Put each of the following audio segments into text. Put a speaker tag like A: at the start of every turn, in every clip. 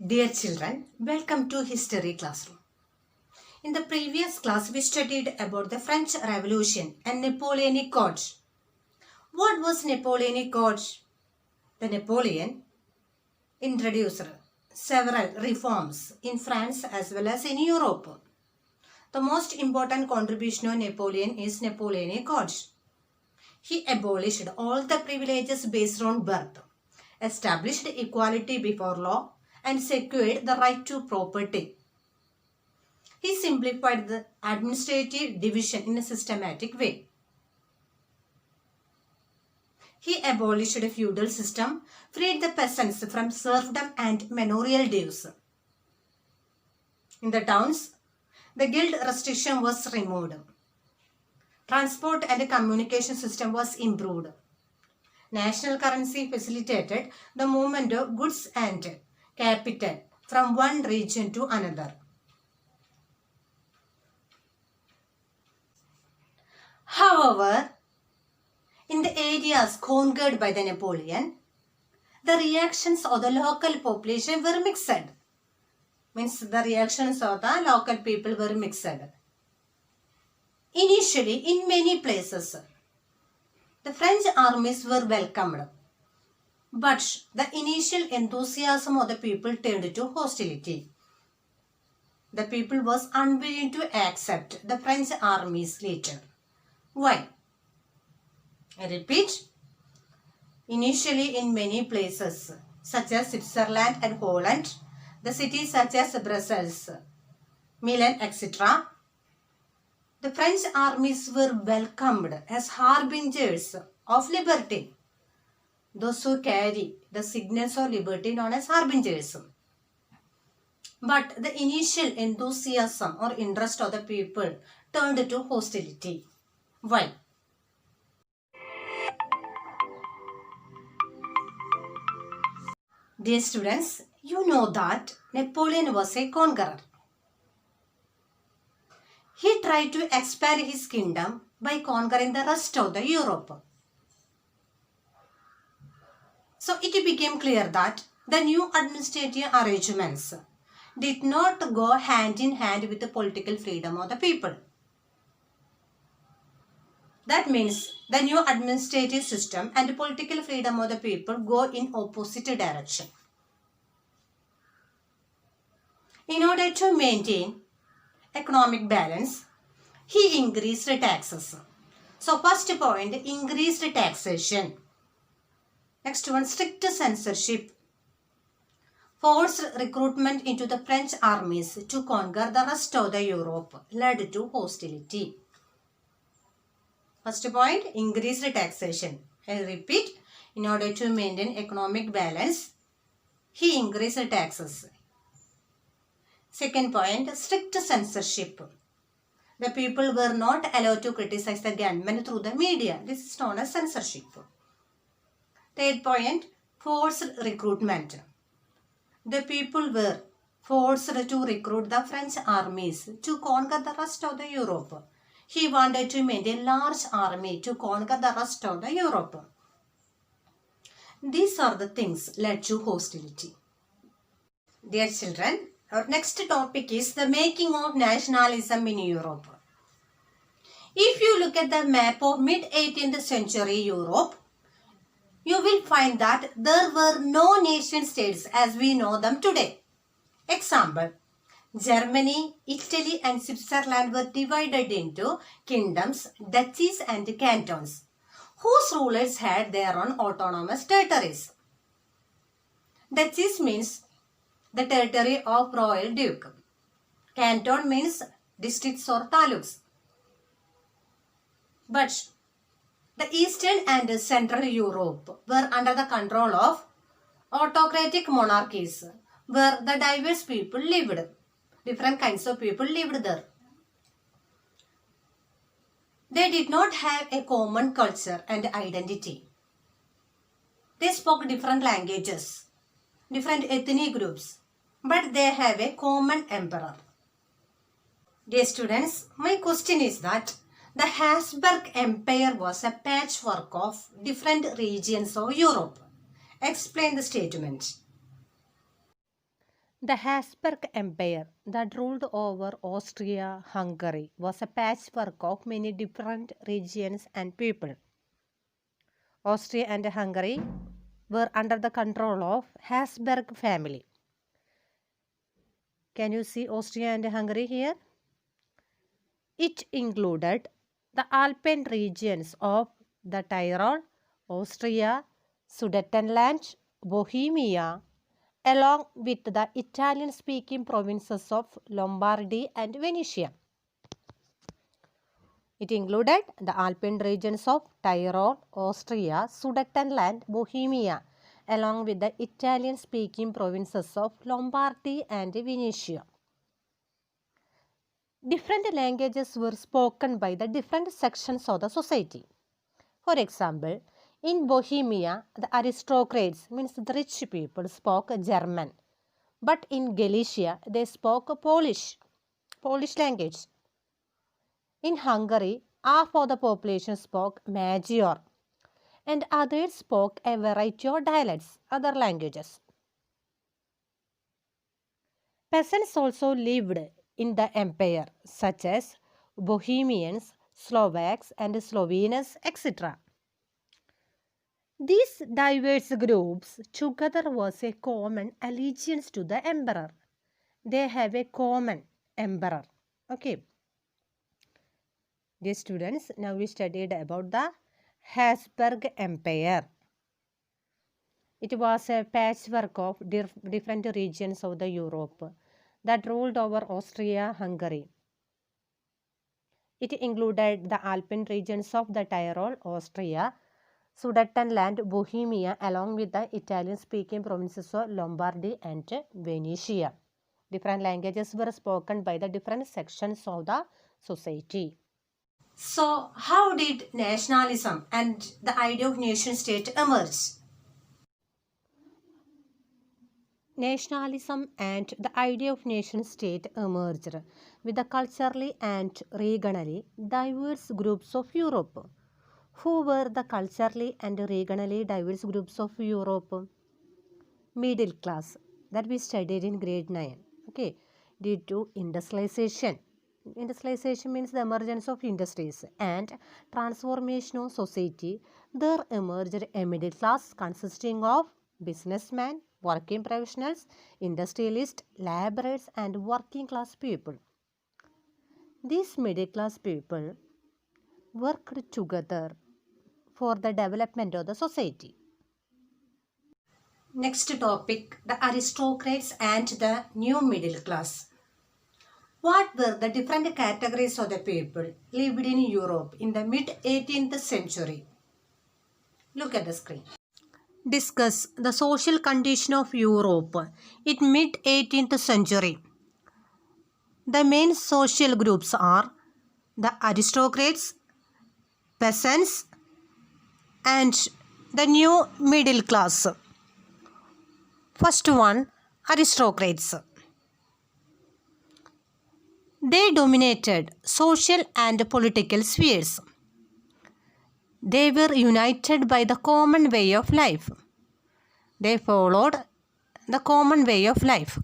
A: Dear children, welcome to History Classroom. In the previous class, we studied about the French Revolution and Napoleonic Court. What was Napoleonic Court? The Napoleon introduced several reforms in France as well as in Europe. The most important contribution of Napoleon is Napoleonic Court. He abolished all the privileges based on birth, established equality before law, and secured the right to property. He simplified the administrative division in a systematic way. He abolished the feudal system, freed the peasants from serfdom and manorial dues. In the towns, the guild restriction was removed. Transport and communication system was improved. National currency facilitated the movement of goods and capital from one region to another. However, in the areas conquered by the Napoleon, the reactions of the local population were mixed. Means the reactions of the local people were mixed. Initially, in many places, the French armies were welcomed. But the initial enthusiasm of the people turned to hostility. The people was unwilling to accept the French armies later. Why? I repeat. Initially in many places such as Switzerland and Holland, the cities such as Brussels, Milan, etc., the French armies were welcomed as harbingers of liberty. Those who carry the signals of liberty known as harbingers. But the initial enthusiasm or interest of the people turned to hostility. Why? Dear students, you know that Napoleon was a conqueror. He tried to expand his kingdom by conquering the rest of the Europe. So it became clear that the new administrative arrangements did not go hand in hand with the political freedom of the people. That means the new administrative system and the political freedom of the people go in opposite direction. In order to maintain economic balance, he increased taxes. So first point, increased taxation. Next one, strict censorship. Forced recruitment into the French armies to conquer the rest of the Europe led to hostility. First point, increased taxation. I repeat, in order to maintain economic balance, he increased taxes. Second point, strict censorship. The people were not allowed to criticize the government through the media. This is known as censorship. Third point, forced recruitment. The people were forced to recruit the French armies to conquer the rest of the Europe. He wanted to maintain a large army to conquer the rest of the Europe. These are the things led to hostility. Dear children, our next topic is the making of nationalism in Europe. If you look at the map of mid-18th century Europe, you will find that there were no nation states as we know them today. Example, Germany, Italy and Switzerland were divided into kingdoms, duchies and cantons, whose rulers had their own autonomous territories. Duchies means the territory of royal duke. Canton means districts or taluks. But the Eastern and Central Europe were under the control of autocratic monarchies where the diverse people lived. Different kinds of people lived there. They did not have a common culture and identity. They spoke different languages, different ethnic groups, but they have a common emperor. Dear students, my question is that the Habsburg Empire was a patchwork of different regions of Europe. Explain the statement. The Habsburg Empire that ruled over Austria-Hungary was a patchwork of many different regions and people. Austria and Hungary were under the control of Habsburg family. Can you see Austria and Hungary here? It included the Alpine regions of the Tyrol, Austria, Sudetenland, Bohemia, along with the Italian-speaking provinces of Lombardy and Venetia. It included the Alpine regions of Tyrol, Austria, Sudetenland, Bohemia, along with the Italian-speaking provinces of Lombardy and Venetia. Different languages were spoken by the different sections of the society. For example, in Bohemia, the aristocrats, means the rich people, spoke German. But in Galicia, they spoke Polish language. In Hungary, half of the population spoke Magyar, and others spoke a variety of dialects, other languages. Peasants also lived in the empire, such as Bohemians, Slovaks, and Slovenes, etc. These diverse groups together was a common allegiance to the emperor. They have a common emperor. Okay. Dear students, now we studied about the Habsburg Empire. It was a patchwork of different regions of the Europe that ruled over Austria-Hungary. It included the Alpine regions of the Tyrol, Austria, Sudetenland, Bohemia, along with the Italian-speaking provinces of Lombardy and Venetia. Different languages were spoken by the different sections of the society. So, how did nationalism and the idea of nation-state emerge? Nationalism and the idea of nation-state emerged with the culturally and regionally diverse groups of Europe. Who were the culturally and regionally diverse groups of Europe? Middle class, that we studied in grade 9. Okay, due to industrialization. Industrialization means the emergence of industries and transformation of society. There emerged a middle class consisting of businessmen, working professionals, industrialists, laborers, and working class people. These middle class people worked together for the development of the society. Next topic, the aristocrats and the new middle class. What were the different categories of the people lived in Europe in the mid-18th century? Look at the screen. Discuss the social condition of Europe in mid-18th century. The main social groups are the aristocrats, peasants, and the new middle class. First one, aristocrats. They dominated social and political spheres. They were united by the common way of life. They followed the common way of life.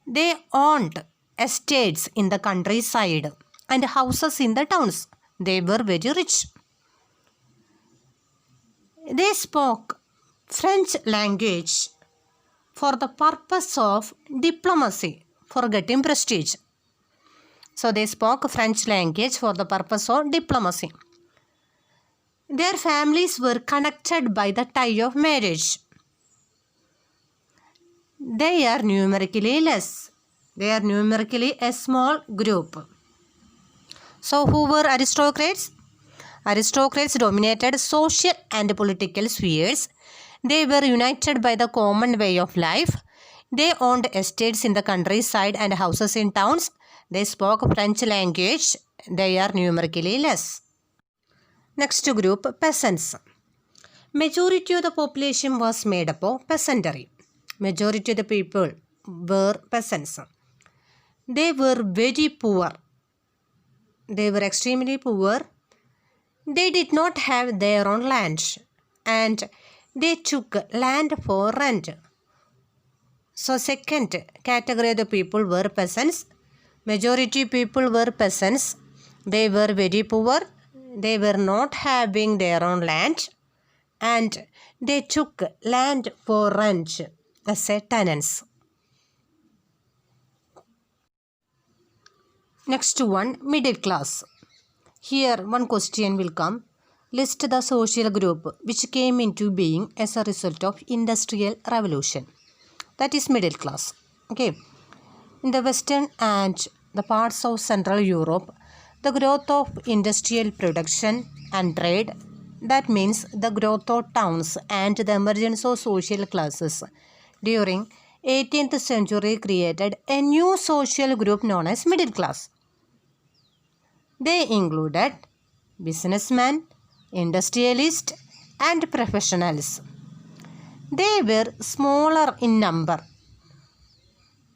A: They owned estates in the countryside and houses in the towns. They were very rich. They spoke French language for the purpose of diplomacy, for getting prestige. So they spoke French language for the purpose of diplomacy. Their families were connected by the tie of marriage. They are numerically less. They are numerically a small group. So who were aristocrats? Aristocrats dominated social and political spheres. They were united by the common way of life. They owned estates in the countryside and houses in towns. They spoke French language. They are numerically less. Next group, peasants. Majority of the population was made up of peasantry. Majority of the people were peasants. They were very poor. They were extremely poor. They did not have their own land and they took land for rent. So second category of the people were peasants. Majority people were peasants. They were very poor. They were not having their own land. And they took land for rent as a tenants. Next one, middle class. Here one question will come. List the social group which came into being as a result of industrial revolution. That is middle class. Okay. In the western and the parts of Central Europe, the growth of industrial production and trade, that means the growth of towns and the emergence of social classes during 18th century created a new social group known as middle class. They included businessmen, industrialists, and professionals. They were smaller in number.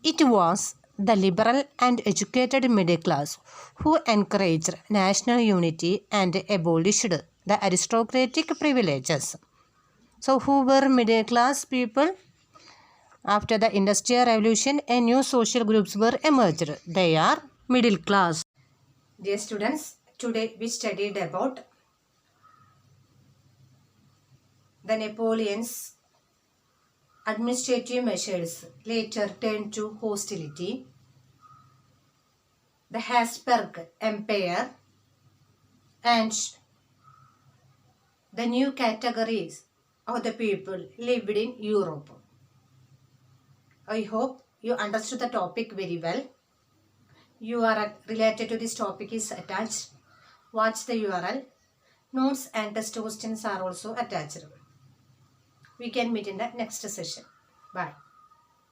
A: It was the liberal and educated middle class who encouraged national unity and abolished the aristocratic privileges. So, who were middle class people? After the Industrial Revolution, a new social groups were emerged. They are middle class. Dear students, today we studied about the Napoleon's administrative measures later turned to hostility, the Habsburg Empire, and the new categories of the people lived in Europe. I hope you understood the topic very well. URL related to this topic is attached. Watch the URL. Notes and test questions are also attached. We can meet in the next session. Bye.